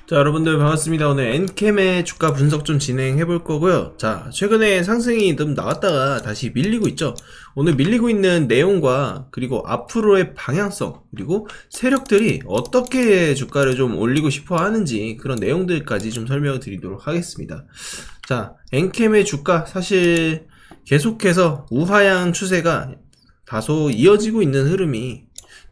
자, 여러분들 반갑습니다. 오늘 엔캠의 주가 분석 좀 진행해 볼 거고요. 자, 최근에 상승이 좀 나왔다가 다시 밀리고 있죠. 오늘 밀리고 있는 내용과 그리고 앞으로의 방향성 그리고 세력들이 어떻게 주가를 좀 올리고 싶어 하는지 그런 내용들까지 좀 설명을 드리도록 하겠습니다. 자, 엔캠의 주가 사실 계속해서 우하향 추세가 다소 이어지고 있는 흐름이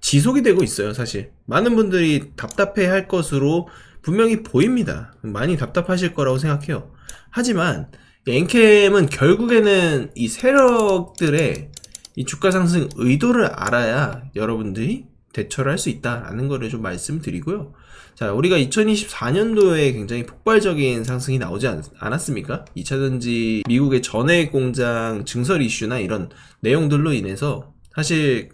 지속이 되고 있어요. 사실 많은 분들이 답답해 할 것으로 분명히 보입니다. 많이 답답하실 거라고 생각해요. 하지만 엔캠은 결국에는 이 세력들의 이 주가 상승 의도를 알아야 여러분들이 대처를 할 수 있다라는 거를 좀 말씀드리고요. 자, 우리가 2024년도에 굉장히 폭발적인 상승이 나오지 않았습니까? 2차전지 미국의 전해액 공장 증설 이슈나 이런 내용들로 인해서 사실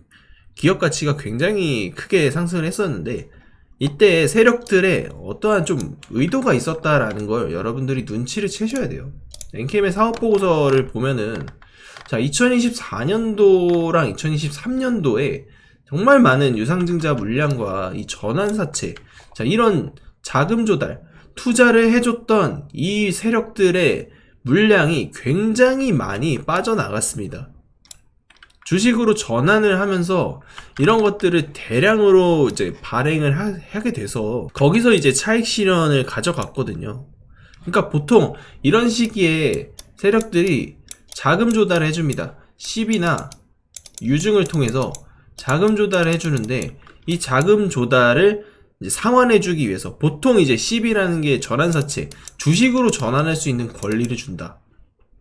기업 가치가 굉장히 크게 상승을 했었는데, 이때 세력들의 어떠한 좀 의도가 있었다라는 걸 여러분들이 눈치를 채셔야 돼요. 엔캠의 사업보고서를 보면은, 자, 2024년도랑 2023년도에 정말 많은 유상증자 물량과 이 전환사채, 자, 이런 자금 조달, 투자를 해줬던 이 세력들의 물량이 굉장히 많이 빠져나갔습니다. 주식으로 전환을 하면서 이런 것들을 대량으로 이제 발행을 하게 돼서 거기서 이제 차익 실현을 가져갔거든요. 그러니까 보통 이런 시기에 세력들이 자금 조달을 해줍니다. 시비나 유증을 통해서 자금 조달을 해주는데, 이 자금 조달을 이제 상환해주기 위해서 보통 이제 시비라는 게 전환사채, 주식으로 전환할 수 있는 권리를 준다.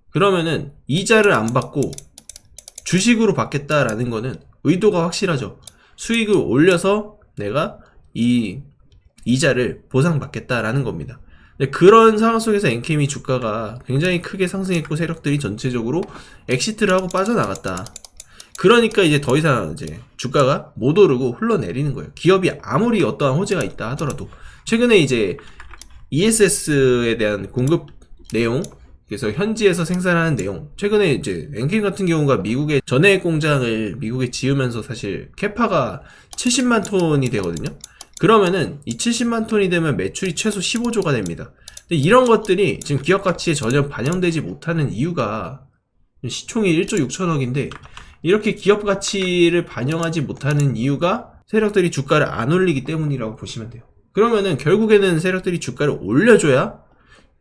그러면은 이자를 안 받고 주식으로 받겠다라는 거는 의도가 확실하죠. 수익을 올려서 내가 이 이자를 보상받겠다라는 겁니다. 그런 상황 속에서 엔캠이 주가가 굉장히 크게 상승했고 세력들이 전체적으로 엑시트를 하고 빠져나갔다. 그러니까 이제 더 이상 이제 주가가 못 오르고 흘러내리는 거예요. 기업이 아무리 어떠한 호재가 있다 하더라도. 최근에 이제 ESS에 대한 공급 내용, 그래서 현지에서 생산하는 내용, 최근에 이제 엔캠 같은 경우가 미국의 전해액 공장을 미국에 지으면서 사실 캐파가 70만 톤이 되거든요. 그러면은 이 70만 톤이 되면 매출이 최소 15조가 됩니다. 근데 이런 것들이 지금 기업 가치에 전혀 반영되지 못하는 이유가, 시총이 1조 6천억인데 이렇게 기업 가치를 반영하지 못하는 이유가 세력들이 주가를 안 올리기 때문이라고 보시면 돼요. 그러면은 결국에는 세력들이 주가를 올려줘야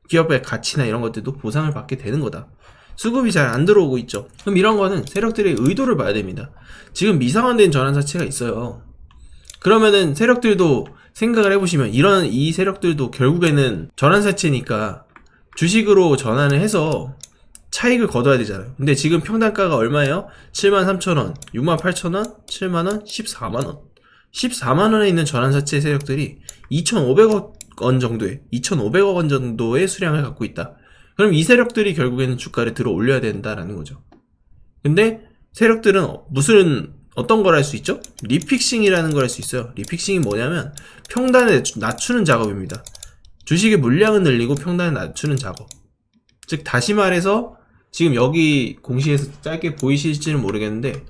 기업의 가치나 이런 것들도 보상을 받게 되는 거다. 수급이 잘 안 들어오고 있죠. 그럼 이런 거는 세력들의 의도를 봐야 됩니다. 지금 미상환된 전환사채가 있어요. 그러면은 세력들도 생각을 해보시면, 이 세력들도 결국에는 전환사채니까 주식으로 전환을 해서 차익을 거둬야 되잖아요. 근데 지금 평단가가 얼마예요? 73,000원, 68,000원, 7만원, 14만원. 14만원에 있는 전환사채 세력들이 2,500억 원 정도의 2,500억 원 정도의 수량을 갖고 있다. 그럼 이 세력들이 결국에는 주가를 들어 올려야 된다라는 거죠. 근데 세력들은 어떤 걸 할 수 있죠? 리픽싱이라는 걸 할 수 있어요. 리픽싱이 뭐냐면 평단을 낮추는 작업입니다. 주식의 물량은 늘리고 평단을 낮추는 작업. 즉 다시 말해서 지금 여기 공시에서 짧게 보이실지는 모르겠는데,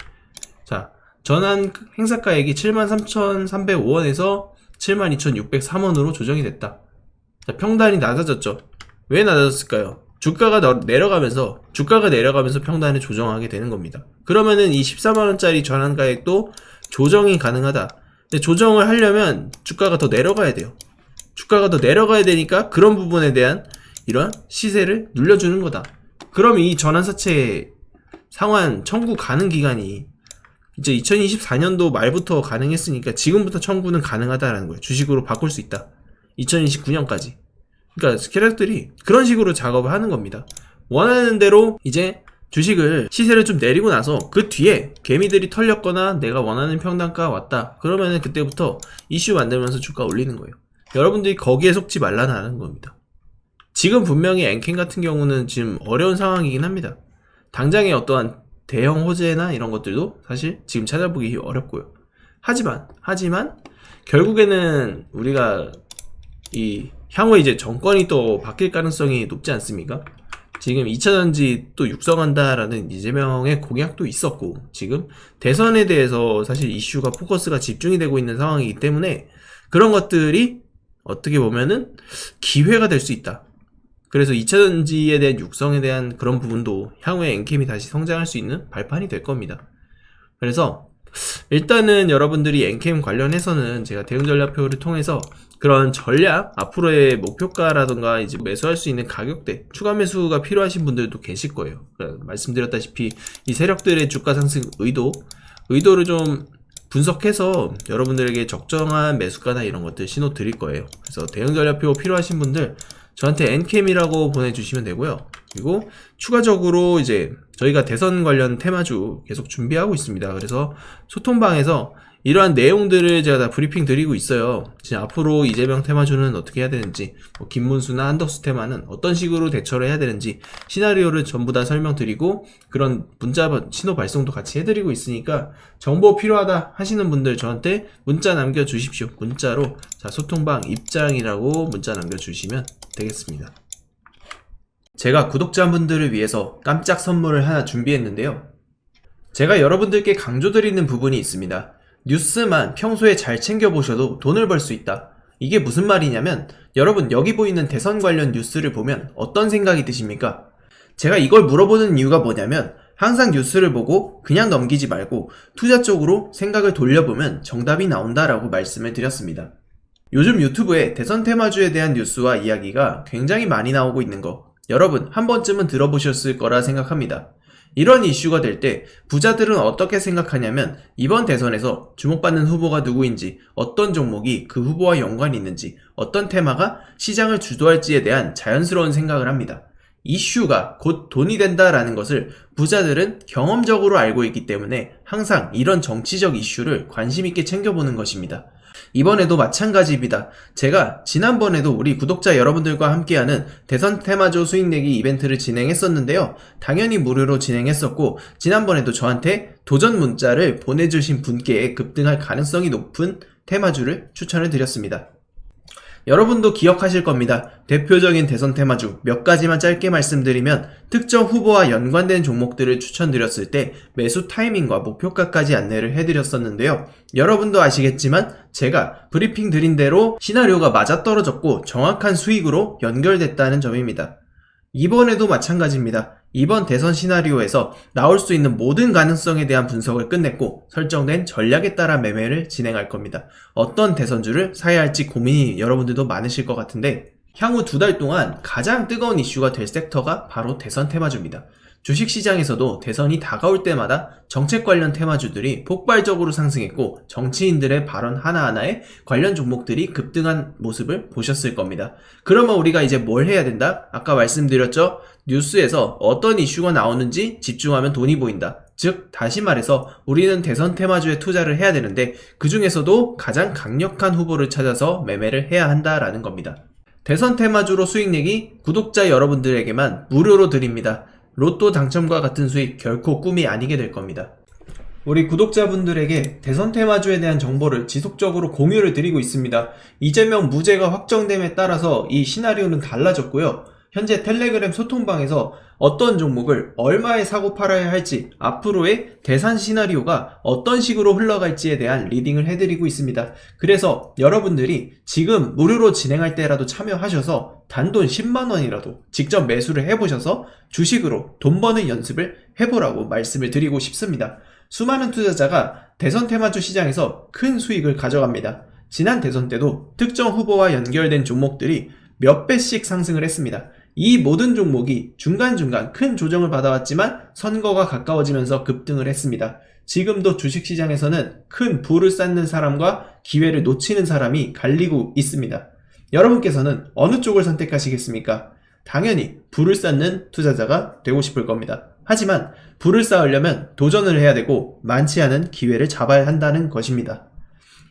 자, 전환 행사가액이 73,305원에서 72,603원으로 조정이 됐다. 자, 평단이 낮아졌죠. 왜 낮아졌을까요? 주가가 내려가면서 평단을 조정하게 되는 겁니다. 그러면은 이 14만원짜리 전환가액도 조정이 가능하다. 근데 조정을 하려면 주가가 더 내려가야 돼요. 주가가 더 내려가야 되니까 그런 부분에 대한 이러한 시세를 눌려주는 거다. 그럼 이 전환사채 상환 청구 가능 기간이 이제 2024년도 말부터 가능했으니까 지금부터 청구는 가능하다라는 거예요. 주식으로 바꿀 수 있다. 2029년까지. 그러니까 세력들이 그런 식으로 작업을 하는 겁니다. 원하는 대로 이제 주식을 시세를 좀 내리고 나서 그 뒤에 개미들이 털렸거나 내가 원하는 평단가가 왔다. 그러면은 그때부터 이슈 만들면서 주가 올리는 거예요. 여러분들이 거기에 속지 말라는 겁니다. 지금 분명히 엔캠 같은 경우는 지금 어려운 상황이긴 합니다. 당장의 어떠한 대형 호재나 이런 것들도 사실 지금 찾아보기 어렵고요. 하지만 결국에는 우리가 이 향후에 이제 정권이 또 바뀔 가능성이 높지 않습니까? 지금 2차전지 또 육성한다라는 이재명의 공약도 있었고, 지금 대선에 대해서 사실 이슈가 포커스가 집중이 되고 있는 상황이기 때문에 그런 것들이 어떻게 보면은 기회가 될 수 있다. 그래서 2차전지에 대한 육성에 대한 그런 부분도 향후에 엔캠이 다시 성장할 수 있는 발판이 될 겁니다. 그래서 일단은 여러분들이 엔캠 관련해서는 제가 대응 전략표를 통해서 그런 전략, 앞으로의 목표가라던가 이제 매수할 수 있는 가격대, 추가 매수가 필요하신 분들도 계실 거예요. 그러니까 말씀드렸다시피 이 세력들의 주가 상승 의도를 좀 분석해서 여러분들에게 적정한 매수가나 이런 것들 신호 드릴 거예요. 그래서 대응 전략표 필요하신 분들 저한테 엔캠이라고 보내주시면 되고요. 그리고 추가적으로 이제 저희가 대선 관련 테마주 계속 준비하고 있습니다. 그래서 소통방에서 이러한 내용들을 제가 다 브리핑 드리고 있어요. 지금 앞으로 이재명 테마주는 어떻게 해야 되는지, 뭐 김문수나 한덕수 테마는 어떤 식으로 대처를 해야 되는지 시나리오를 전부 다 설명드리고 그런 문자 신호 발송도 같이 해드리고 있으니까 정보 필요하다 하시는 분들 저한테 문자 남겨주십시오. 문자로 자 소통방 입장이라고 문자 남겨주시면 되겠습니다. 제가 구독자분들을 위해서 깜짝 선물을 하나 준비했는데요. 제가 여러분들께 강조드리는 부분이 있습니다. 뉴스만 평소에 잘 챙겨보셔도 돈을 벌 수 있다. 이게 무슨 말이냐면 여러분 여기 보이는 대선 관련 뉴스를 보면 어떤 생각이 드십니까? 제가 이걸 물어보는 이유가 뭐냐면 항상 뉴스를 보고 그냥 넘기지 말고 투자 쪽으로 생각을 돌려보면 정답이 나온다라고 말씀을 드렸습니다. 요즘 유튜브에 대선 테마주에 대한 뉴스와 이야기가 굉장히 많이 나오고 있는 거 여러분 한 번쯤은 들어보셨을 거라 생각합니다. 이런 이슈가 될 때 부자들은 어떻게 생각하냐면 이번 대선에서 주목받는 후보가 누구인지, 어떤 종목이 그 후보와 연관이 있는지, 어떤 테마가 시장을 주도할지에 대한 자연스러운 생각을 합니다. 이슈가 곧 돈이 된다라는 것을 부자들은 경험적으로 알고 있기 때문에 항상 이런 정치적 이슈를 관심 있게 챙겨보는 것입니다. 이번에도 마찬가지입니다. 제가 지난번에도 우리 구독자 여러분들과 함께하는 대선 테마주 수익내기 이벤트를 진행했었는데요. 당연히 무료로 진행했었고 지난번에도 저한테 도전 문자를 보내주신 분께 급등할 가능성이 높은 테마주를 추천을 드렸습니다. 여러분도 기억하실 겁니다. 대표적인 대선 테마주 몇 가지만 짧게 말씀드리면 특정 후보와 연관된 종목들을 추천드렸을 때 매수 타이밍과 목표가까지 안내를 해드렸었는데요. 여러분도 아시겠지만 제가 브리핑 드린 대로 시나리오가 맞아떨어졌고 정확한 수익으로 연결됐다는 점입니다. 이번에도 마찬가지입니다. 이번 대선 시나리오에서 나올 수 있는 모든 가능성에 대한 분석을 끝냈고 설정된 전략에 따라 매매를 진행할 겁니다. 어떤 대선주를 사야 할지 고민이 여러분들도 많으실 것 같은데 향후 2달 동안 가장 뜨거운 이슈가 될 섹터가 바로 대선 테마주입니다. 주식시장에서도 대선이 다가올 때마다 정책 관련 테마주들이 폭발적으로 상승했고 정치인들의 발언 하나하나에 관련 종목들이 급등한 모습을 보셨을 겁니다. 그러면 우리가 이제 뭘 해야 된다? 아까 말씀드렸죠? 뉴스에서 어떤 이슈가 나오는지 집중하면 돈이 보인다. 즉 다시 말해서 우리는 대선 테마주에 투자를 해야 되는데 그 중에서도 가장 강력한 후보를 찾아서 매매를 해야 한다라는 겁니다. 대선 테마주로 수익내기 구독자 여러분들에게만 무료로 드립니다. 로또 당첨과 같은 수익 결코 꿈이 아니게 될 겁니다. 우리 구독자분들에게 대선 테마주에 대한 정보를 지속적으로 공유를 드리고 있습니다. 이재명 무죄가 확정됨에 따라서 이 시나리오는 달라졌고요. 현재 텔레그램 소통방에서 어떤 종목을 얼마에 사고 팔아야 할지 앞으로의 대선 시나리오가 어떤 식으로 흘러갈지에 대한 리딩을 해드리고 있습니다. 그래서 여러분들이 지금 무료로 진행할 때라도 참여하셔서 단돈 10만원이라도 직접 매수를 해보셔서 주식으로 돈 버는 연습을 해보라고 말씀을 드리고 싶습니다. 수많은 투자자가 대선 테마주 시장에서 큰 수익을 가져갑니다. 지난 대선 때도 특정 후보와 연결된 종목들이 몇 배씩 상승을 했습니다. 이 모든 종목이 중간중간 큰 조정을 받아왔지만 선거가 가까워지면서 급등을 했습니다. 지금도 주식시장에서는 큰 부를 쌓는 사람과 기회를 놓치는 사람이 갈리고 있습니다. 여러분께서는 어느 쪽을 선택하시겠습니까? 당연히 부를 쌓는 투자자가 되고 싶을 겁니다. 하지만 부를 쌓으려면 도전을 해야 되고 많지 않은 기회를 잡아야 한다는 것입니다.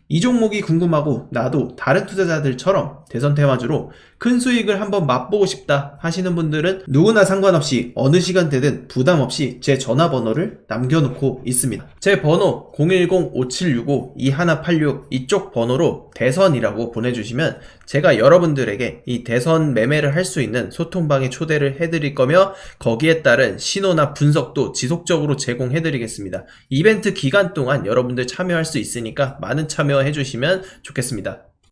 이 종목이 궁금하고 나도 다른 투자자들처럼 대선 테마주로 큰 수익을 한번 맛보고 싶다 하시는 분들은 누구나 상관없이 어느 시간대든 부담없이 제 전화번호를 남겨놓고 있습니다. 제 번호 010-5765-2186 이쪽 번호로 대선이라고 보내주시면 제가 여러분들에게 이 대선 매매를 할 수 있는 소통방에 초대를 해드릴 거며 거기에 따른 신호나 분석도 지속적으로 제공해드리겠습니다. 이벤트 기간 동안 여러분들 참여할 수 있으니까 많은 참여해주시면 좋겠습니다.